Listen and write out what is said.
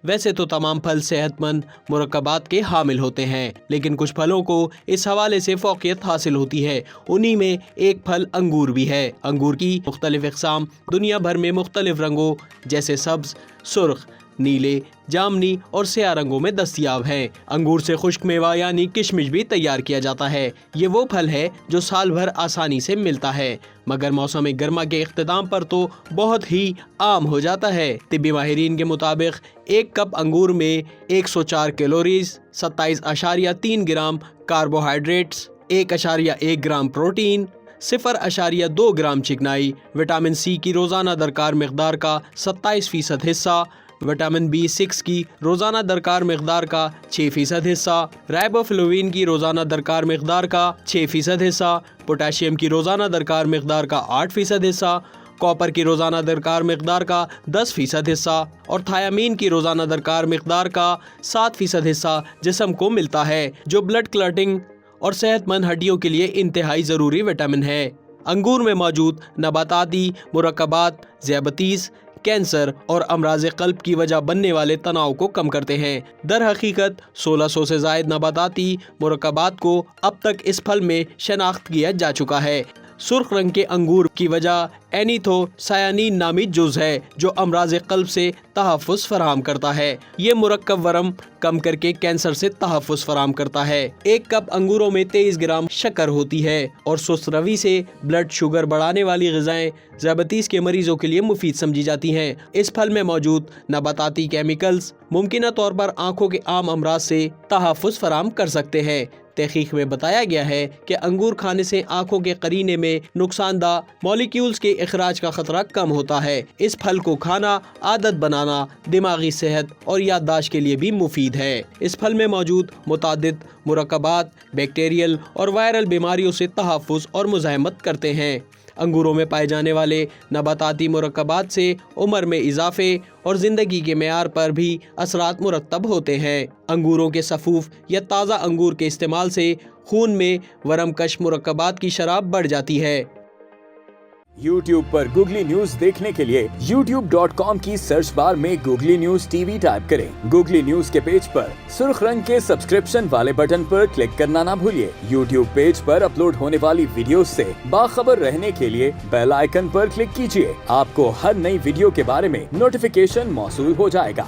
ویسے تو تمام پھل صحت مند مرکبات کے حامل ہوتے ہیں، لیکن کچھ پھلوں کو اس حوالے سے فوقیت حاصل ہوتی ہے۔ انہی میں ایک پھل انگور بھی ہے۔ انگور کی مختلف اقسام دنیا بھر میں مختلف رنگوں جیسے سبز، سرخ، نیلے، جامنی اور سیاہ رنگوں میں دستیاب ہیں۔ انگور سے خشک میوہ یعنی کشمش بھی تیار کیا جاتا ہے۔ یہ وہ پھل ہے جو سال بھر آسانی سے ملتا ہے، مگر موسم گرما کے اختتام پر تو بہت ہی عام ہو جاتا ہے۔ طبی ماہرین کے مطابق ایک کپ انگور میں 104 calories, 27.3 gram carbohydrates, 1.1 gram protein, 0.2 gram چکنائی، وٹامن سی کی روزانہ درکار مقدار کا 27% حصہ، وٹامن B6 کی روزانہ درکار مقدار کا 6% حصہ، رائبوفلوین کی روزانہ درکار مقدار کا 6% حصہ، پوٹاشیم کی روزانہ درکار مقدار کا 8% حصہ، کاپر کی روزانہ درکار مقدار کا 10% حصہ اور تھیامین کی روزانہ درکار مقدار کا 7% حصہ جسم کو ملتا ہے، جو بلڈ کلاٹنگ اور صحت مند ہڈیوں کے لیے انتہائی ضروری وٹامن ہے۔ انگور میں موجود نباتاتی مرکبات ذیابیطس، کینسر اور امراض قلب کی وجہ بننے والے تناؤ کو کم کرتے ہیں۔ در حقیقت 1600 سے زائد نباتاتی مرکبات کو اب تک اس پھل میں شناخت کیا جا چکا ہے۔ سرخ رنگ کے انگور کی وجہ اینیتھوسیانین نامی جز ہے، جو امراض قلب سے تحفظ فراہم کرتا ہے۔ یہ مرکب ورم کم کر کے کینسر سے تحفظ فراہم کرتا ہے۔ ایک کپ انگوروں میں 23 گرام شکر ہوتی ہے اور سست روی سے بلڈ شوگر بڑھانے والی غذائیں ذیابیطس کے مریضوں کے لیے مفید سمجھی جاتی ہیں۔ اس پھل میں موجود نباتاتی کیمیکلز ممکنہ طور پر آنکھوں کے عام امراض سے تحفظ فراہم کر سکتے ہیں۔ تحقیق میں بتایا گیا ہے کہ انگور کھانے سے آنکھوں کے قرینے میں نقصان دہ مالیکیولز کے اخراج کا خطرہ کم ہوتا ہے۔ اس پھل کو کھانا عادت بنانا دماغی صحت اور یادداشت کے لیے بھی مفید ہے۔ اس پھل میں موجود متعدد مرکبات بیکٹیریل اور وائرل بیماریوں سے تحفظ اور مزاحمت کرتے ہیں۔ انگوروں میں پائے جانے والے نباتاتی مرکبات سے عمر میں اضافے اور زندگی کے معیار پر بھی اثرات مرتب ہوتے ہیں۔ انگوروں کے سفوف یا تازہ انگور کے استعمال سے خون میں ورم کش مرکبات کی شرح بڑھ جاتی ہے۔ YouTube پر گوگلی نیوز دیکھنے کے لیے youtube.com کی سرچ بار میں googly news T V type کریں۔ گوگلی نیوز کے پیج پر سرخ رنگ کے سبسکرپشن والے بٹن پر کلک کرنا نہ بھولیے۔ YouTube پیج پر اپلوڈ ہونے والی ویڈیوز سے باخبر رہنے کے لیے بیل آئیکن پر کلک کیجیے۔ آپ کو ہر نئی ویڈیو کے بارے میں نوٹیفیکیشن موصول ہو جائے گا۔